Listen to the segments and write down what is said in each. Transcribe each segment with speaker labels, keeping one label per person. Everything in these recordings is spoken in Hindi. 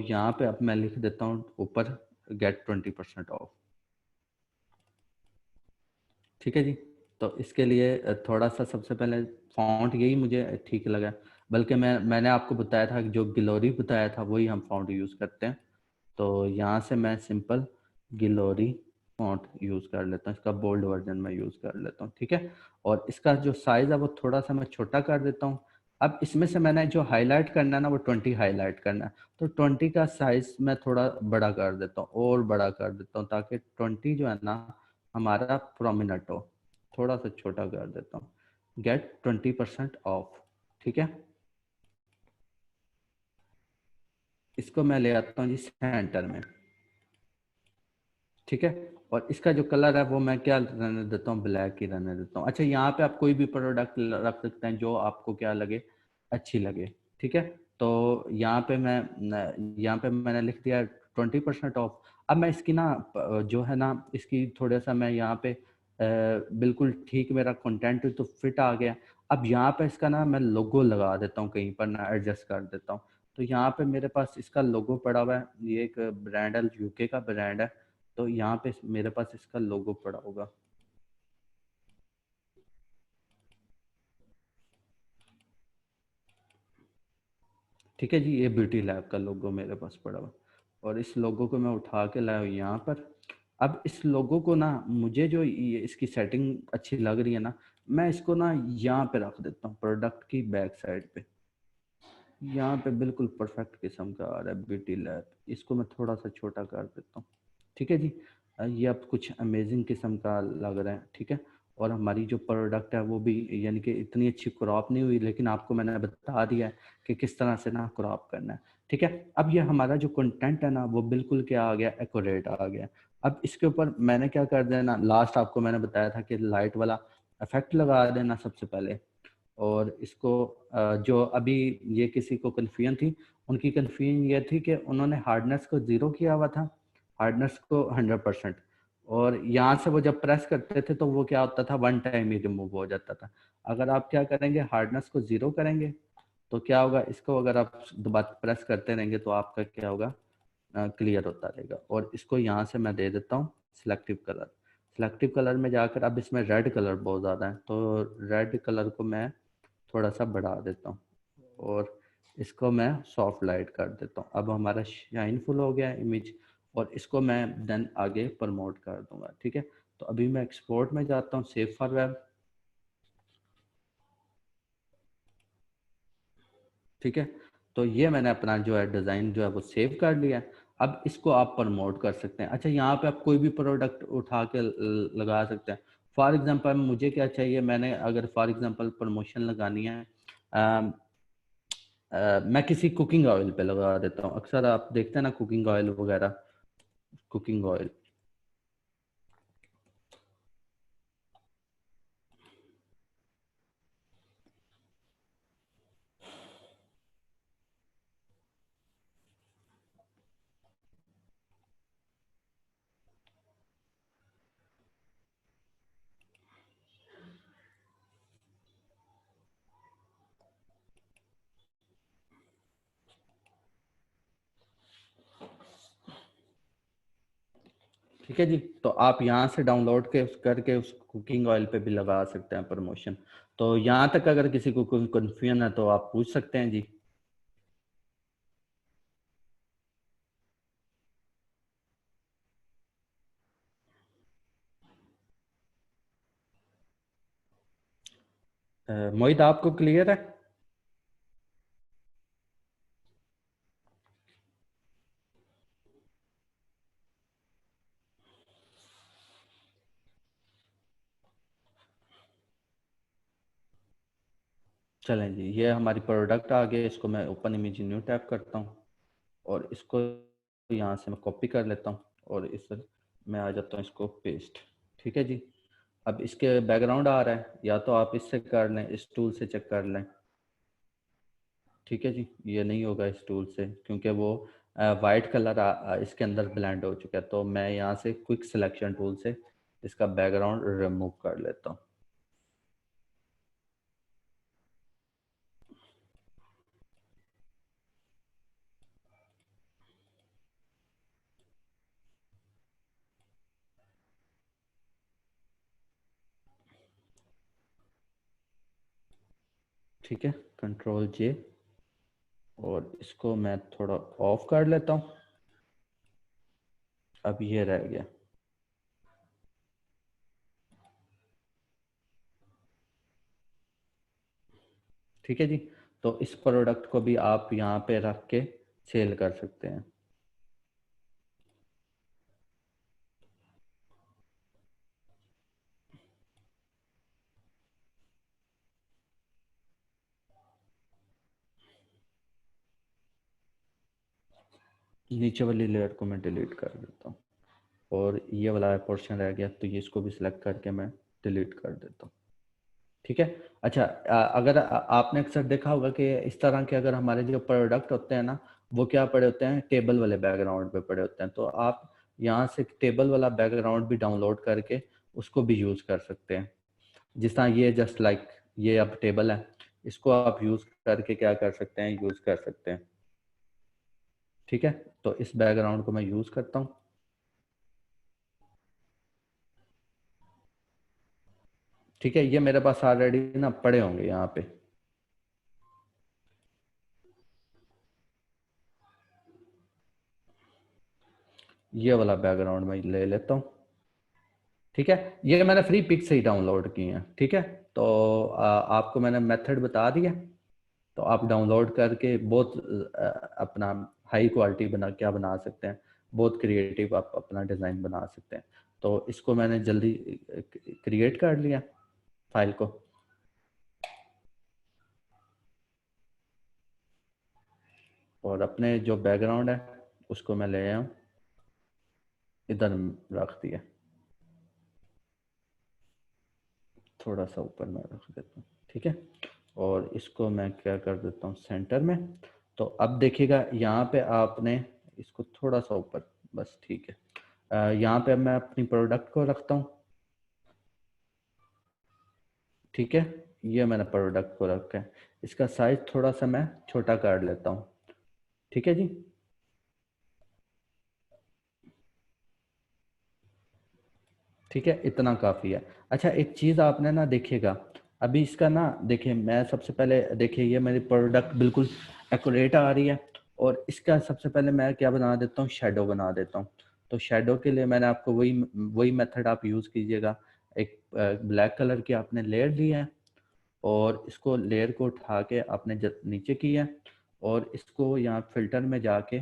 Speaker 1: यहाँ पे अब मैं लिख देता हूँ ऊपर गेट 20% ऑफ। ठीक है जी। तो इसके लिए थोड़ा सा सबसे पहले फॉन्ट यही मुझे ठीक लगा, बल्कि मैंने आपको बताया था कि जो गिलोरी बताया था वही हम फॉन्ट यूज़ करते हैं। तो यहाँ से मैं सिंपल गिलोरी फॉन्ट यूज़ कर लेता हूँ, इसका बोल्ड वर्जन में यूज़ कर लेता हूँ। ठीक है, और इसका जो साइज़ है वो थोड़ा सा मैं छोटा कर देता हूँ। अब इसमें से मैंने जो हाईलाइट करना है ना वो 20 हाईलाइट करना है, तो 20 का साइज़ मैं थोड़ा बड़ा कर देता हूँ और बड़ा कर देता हूँ, ताकि 20 जो है ना हमारा प्रोमिनेंट हो। थोड़ा सा छोटा कर देता हूँ, गेट 20% ऑफ। ठीक है, इसको मैं ले आता हूँ जी सेंटर में। ठीक है, और इसका जो कलर है वो मैं क्या रहने देता हूँ, ब्लैक ही रहने देता हूँ। अच्छा, यहाँ पे आप कोई भी प्रोडक्ट रख सकते हैं जो आपको क्या लगे, अच्छी लगे। ठीक है, तो यहाँ पे मैंने लिख दिया 20% ऑफ। अब मैं इसकी ना जो है ना इसकी थोड़ा सा मैं यहाँ पे बिल्कुल ठीक मेरा कंटेंट तो फिट आ गया। अब यहाँ पे इसका ना मैं लोगो लगा देता हूँ, कहीं पर ना एडजस्ट कर देता हूँ। तो यहाँ पे मेरे पास इसका लोगो पड़ा हुआ है, ये एक ब्रांड है, यूके का ब्रांड है। तो यहाँ पे मेरे पास इसका लोगो पड़ा होगा। ठीक है जी, ये ब्यूटी लैब का लोगो मेरे पास पड़ा हुआ, और इस लोगो को मैं उठा के लाया हूँ यहाँ पर। अब इस लोगो को ना मुझे जो ये इसकी सेटिंग अच्छी लग रही है ना, मैं इसको ना यहाँ पे रख देता हूँ, प्रोडक्ट की बैक साइड पे। यहाँ पे बिल्कुल परफेक्ट किस्म का आ रहा है ब्यूटी लैब, इसको मैं थोड़ा सा छोटा कर देता हूँ। ठीक है जी, ये अब कुछ अमेजिंग किस्म का लग रहा है। ठीक है, और हमारी जो प्रोडक्ट है वो भी यानी कि इतनी अच्छी क्रॉप नहीं हुई, लेकिन आपको मैंने बता दिया है कि किस तरह से ना क्रॉप करना है। ठीक है, अब ये हमारा जो कंटेंट है ना वो बिल्कुल क्या आ गया, एक्यूरेट आ गया। अब इसके ऊपर मैंने क्या कर देना, लास्ट आपको मैंने बताया था कि लाइट वाला इफेक्ट लगा देना सबसे पहले। और इसको जो अभी ये किसी को कन्फ्यूजन थी, उनकी कन्फ्यूजन ये थी कि उन्होंने हार्डनेस को 0 किया हुआ था, हार्डनेस को 100%, और यहाँ से वो जब प्रेस करते थे तो वो क्या होता था, वन टाइम ही रिमूव हो जाता था। अगर आप क्या करेंगे, हार्डनेस को 0 करेंगे तो क्या होगा, इसको अगर आप दोबारा प्रेस करते रहेंगे तो आपका क्या होगा, क्लियर होता रहेगा। और इसको यहाँ से मैं दे देता हूँ सिलेक्टिव कलर। सिलेक्टिव कलर में जाकर अब इसमें रेड कलर बहुत ज़्यादा है, तो रेड कलर को मैं थोड़ा सा बढ़ा देता हूँ, और इसको मैं सॉफ्ट लाइट कर देता हूँ। अब हमारा शाइनफुल हो गया इमेज, और इसको मैं देन आगे प्रमोट कर दूंगा। ठीक है, तो अभी मैं एक्सपोर्ट में जाता हूँ, सेव फॉर वेब। ठीक है, तो ये मैंने अपना जो है डिज़ाइन जो है वो सेव कर लिया है। अब इसको आप प्रमोट कर सकते हैं। अच्छा, यहाँ पे आप कोई भी प्रोडक्ट उठा के लगा सकते हैं। फॉर एग्जांपल मुझे क्या चाहिए, मैंने अगर फॉर एग्जांपल प्रमोशन लगानी है, मैं किसी कुकिंग ऑयल पे लगा देता हूँ। अक्सर आप देखते हैं ना कुकिंग ऑयल वगैरह, कुकिंग ऑयल। ठीक है जी, तो आप यहाँ से डाउनलोड के करके उस कुकिंग ऑयल पे भी लगा सकते हैं प्रमोशन। तो यहाँ तक अगर किसी को कोई कन्फ्यूजन है तो आप पूछ सकते हैं जी। मोहित, आपको क्लियर है? चलें जी, ये हमारी प्रोडक्ट आ गई। इसको मैं ओपन इमेज न्यू टैप करता हूँ, और इसको यहाँ से मैं कॉपी कर लेता हूँ, और इस मैं आ जाता हूँ इसको पेस्ट। ठीक है जी, अब इसके बैकग्राउंड आ रहा है, या तो आप इससे कर लें, इस टूल से चेक कर लें। ठीक है जी, ये नहीं होगा इस टूल से, क्योंकि वो वाइट कलर इसके अंदर ब्लेंड हो चुका है। तो मैं यहाँ से क्विक सिलेक्शन टूल से इसका बैकग्राउंड रिमूव कर लेता हूँ। ठीक है, कंट्रोल जे, और इसको मैं थोड़ा ऑफ कर लेता हूँ। अब ये रह गया। ठीक है जी, तो इस प्रोडक्ट को भी आप यहाँ पे रख के सेल कर सकते हैं। नीचे वाली लेयर को मैं डिलीट कर देता हूँ, और ये वाला पोर्शन रह गया तो ये इसको भी सिलेक्ट करके मैं डिलीट कर देता हूँ। ठीक है। अच्छा, अगर आपने अक्सर देखा होगा कि इस तरह के अगर हमारे जो प्रोडक्ट होते हैं ना, वो क्या पड़े होते हैं, टेबल वाले बैकग्राउंड पे पड़े होते हैं, तो आप यहाँ से टेबल वाला बैकग्राउंड भी डाउनलोड करके उसको भी यूज़ कर सकते हैं। जिस तरह ये जस्ट लाइक ये अब टेबल है, इसको आप यूज़ करके क्या कर सकते हैं, यूज़ कर सकते हैं। ठीक है, तो इस बैकग्राउंड को मैं यूज़ करता हूँ। ठीक है, ये मेरे पास ऑलरेडी ना पड़े होंगे यहाँ पे। ये वाला बैकग्राउंड मैं ले लेता हूँ। ठीक है, ये मैंने फ्री पिक से ही डाउनलोड किए हैं। ठीक है, तो आपको मैंने मेथड बता दिया, तो आप डाउनलोड करके बहुत अपना हाई क्वालिटी बना सकते हैं, बहुत क्रिएटिव आप अपना डिज़ाइन बना सकते हैं। तो इसको मैंने जल्दी क्रिएट कर लिया फाइल को, और अपने जो बैकग्राउंड है उसको मैं ले आया, इधर रख दिया, थोड़ा सा ऊपर मैं रख देता हूँ। ठीक है, और इसको मैं क्या कर देता हूँ सेंटर में। तो अब देखिएगा यहाँ पे आपने इसको थोड़ा सा ऊपर, बस ठीक है। यहाँ पे मैं अपनी प्रोडक्ट को रखता हूँ। ठीक है, ये मैंने प्रोडक्ट को रखा है, इसका साइज थोड़ा सा मैं छोटा कर लेता हूँ। ठीक है जी, ठीक है, इतना काफ़ी है। अच्छा, एक चीज़ आपने ना देखिएगा, अभी इसका ना देखिए, मैं सबसे पहले देखिए ये मेरी प्रोडक्ट बिल्कुल एक्यूरेट आ रही है, और इसका सबसे पहले मैं क्या बना देता हूँ, शेडो बना देता हूँ। तो शेडो के लिए मैंने आपको वही वही मेथड आप यूज़ कीजिएगा। एक ब्लैक कलर की आपने लेयर ली है, और इसको लेयर को उठा के आपने नीचे किया, और इसको यहाँ फिल्टर में जाके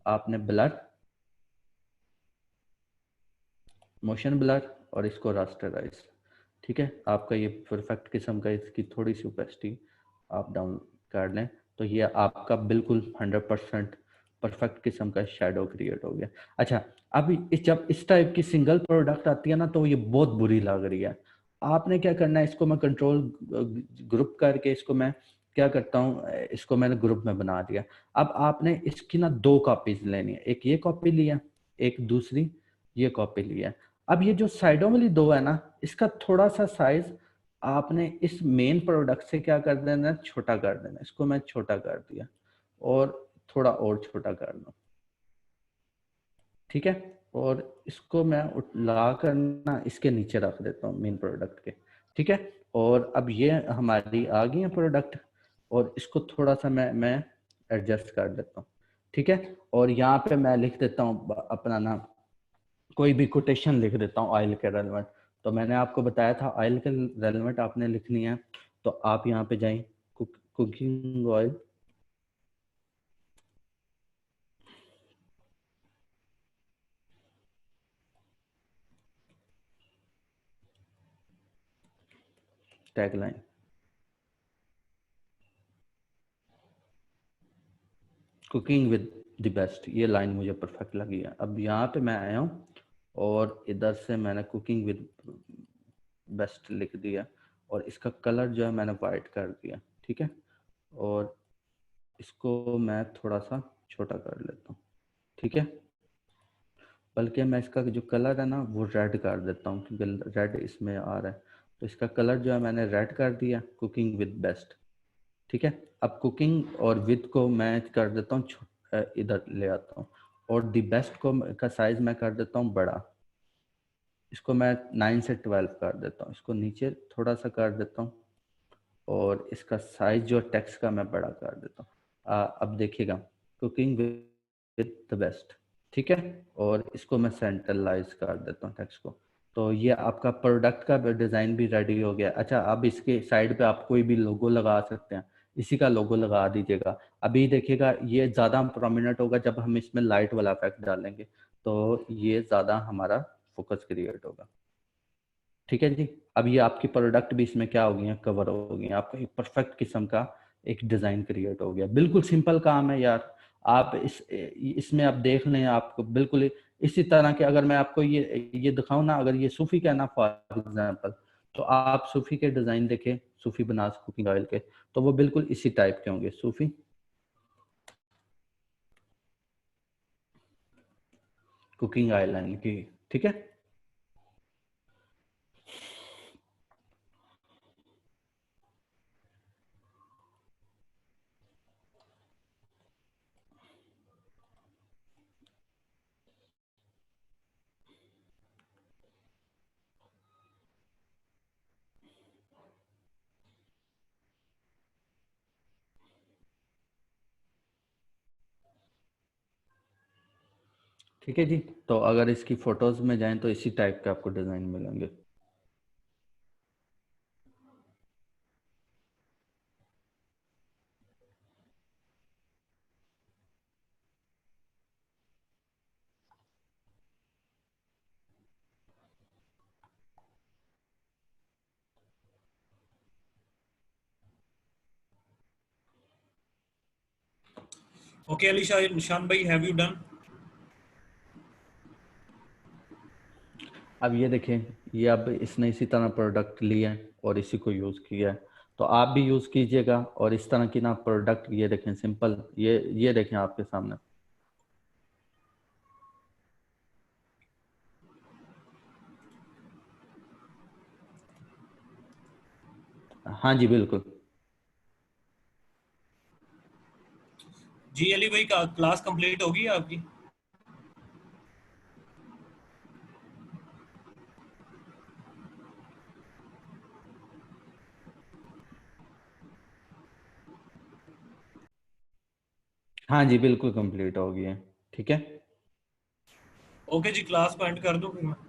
Speaker 1: आपने ब्लर, मोशन ब्लर, और इसको रास्टराइज। ठीक है, आपका ये परफेक्ट किस्म का इसकी थोड़ी सी ओपेसिटी आप डाउन कर लें, तो ये आपका बिल्कुल 100% परफेक्ट किस्म का शेडो क्रिएट हो गया। अच्छा, अभी जब इस टाइप की सिंगल प्रोडक्ट आती है ना, तो ये बहुत बुरी लग रही है। आपने क्या करना है, इसको मैं कंट्रोल ग्रुप करके इसको मैं क्या करता हूँ, इसको मैंने ग्रुप में बना दिया। अब आपने इसकी ना दो कॉपीज लेनी है, एक ये कॉपी लिया, एक दूसरी ये कॉपी लिया। अब ये जो साइडों वाली दो है ना, इसका थोड़ा सा साइज आपने इस मेन प्रोडक्ट से क्या कर देना, छोटा कर देना। इसको मैं छोटा कर दिया, और थोड़ा और छोटा कर दूं। ठीक है, और इसको मैं ला कर ना इसके नीचे रख देता हूँ मेन प्रोडक्ट के। ठीक है, और अब ये हमारी आ गई है प्रोडक्ट, और इसको थोड़ा सा मैं एडजस्ट कर देता हूँ। ठीक है, और यहाँ पे मैं लिख देता हूँ अपना नाम, कोई भी कोटेशन लिख देता हूँ ऑयल के रेलेवेंट। तो मैंने आपको बताया था ऑयल के रेलेवेंट आपने लिखनी है, तो आप यहाँ पे जाएं, cooking oil, tagline, cooking with the best, ये लाइन मुझे परफेक्ट लगी है। अब यहाँ पे मैं आया हूँ, और इधर से मैंने कुकिंग विद बेस्ट लिख दिया, और इसका कलर जो है मैंने वाइट कर दिया। ठीक है, और इसको मैं थोड़ा सा छोटा कर लेता हूँ। ठीक है, बल्कि मैं इसका जो कलर है ना वो रेड कर देता हूँ, क्योंकि रेड इसमें आ रहा है। तो इसका कलर जो है मैंने रेड कर दिया, कुकिंग विद बेस्ट। ठीक है, अब कुकिंग और विद को मैं कर देता हूँ इधर ले आता हूँ, और दी बेस्ट को का साइज मैं कर देता हूँ बड़ा। इसको मैं 9 से 12 कर देता हूँ, इसको नीचे थोड़ा सा कर देता हूँ, और इसका साइज जो टेक्स्ट का मैं बड़ा कर देता हूँ। अब देखिएगा, कुकिंग विद द बेस्ट, ठीक है, और इसको मैं सेंट्रलाइज कर देता हूँ टेक्स्ट को। तो ये आपका प्रोडक्ट का डिज़ाइन भी रेडी हो गया। अच्छा, अब इसके साइड पे आप कोई भी लोगो लगा सकते हैं, इसी का लोगो लगा दीजिएगा। अभी देखिएगा ये ज़्यादा प्रोमिनेंट होगा जब हम इसमें लाइट वाला इफेक्ट डालेंगे, तो ये ज़्यादा हमारा फोकस क्रिएट होगा। ठीक है जी। अब ये आपकी प्रोडक्ट भी इसमें क्या हो गई है, कवर हो गई है, आपका एक परफेक्ट किस्म का एक डिज़ाइन क्रिएट हो गया। बिल्कुल सिंपल काम है यार। आप इसमें आप देख लें, आपको बिल्कुल इसी तरह के, अगर मैं आपको ये दिखाऊं ना, अगर ये सूफी का ना फॉर एग्जांपल, तो आप सूफी के डिज़ाइन देखें, सूफी बनास कुकिंग ऑयल के, तो वो बिल्कुल इसी टाइप के होंगे, सूफी कुकिंग ऑयल लाइन की। ठीक है, ठीक है जी। तो अगर इसकी फोटोज में जाएं तो इसी टाइप के आपको डिज़ाइन मिलेंगे।
Speaker 2: Okay, Alisha, Nishan bhai, have you done?
Speaker 1: अब ये देखें, ये अब इसने इसी तरह प्रोडक्ट लिया है और इसी को यूज़ किया है, तो आप भी यूज़ कीजिएगा। और इस तरह की ना प्रोडक्ट, ये देखें सिंपल, ये देखें आपके सामने। हाँ जी, बिल्कुल।
Speaker 2: जी अली भाई, का क्लास कंप्लीट होगी आपकी?
Speaker 1: हाँ जी, बिल्कुल कंप्लीट हो गई है। ठीक है।
Speaker 2: ओके जी, क्लास को एंड कर दूं फिर मैं।